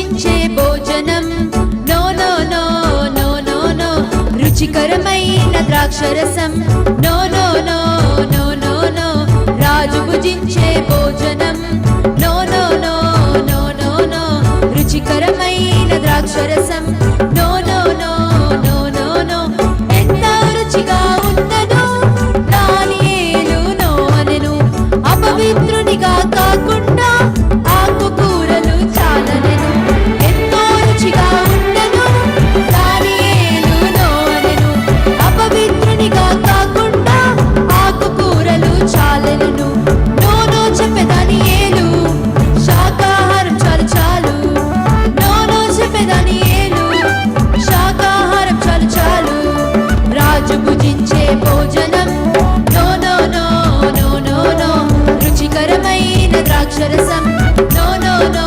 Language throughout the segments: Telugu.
భుజించే భోజనం no no no no no no రుచికరమైన ద్రాక్షరసం no no no no no no రాజు భుజించే భోజనం no no no no no no రుచికరమైన ద్రాక్షరసం no no no no no no ఎంత రుచిగా ఉన్నదో దానియేలు నో అనెను అపవిత్రునిగా కాకుండా ఆకుకూరలు చాలనెను ఎంతో రుచిగా ఉన్నదో దానియేలు నో అనెను అపవిత్రునిగా కాకుండా ఆకుకూరలు చాలనెను నో నో చెప్పె దానియేలు శాకాహారం చాలు చాలు నో నో చెప్పె దానియేలు శాకాహారం చాలు చాలు రాజు భుజించే భోజనం no no no no no no రుచికరమైన ద్రాక్షరసం no no no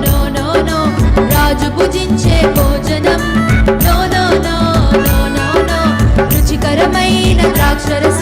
no no no రాజు భుజించే భోజనం no no no no no no రుచికరమైన ద్రాక్షరసం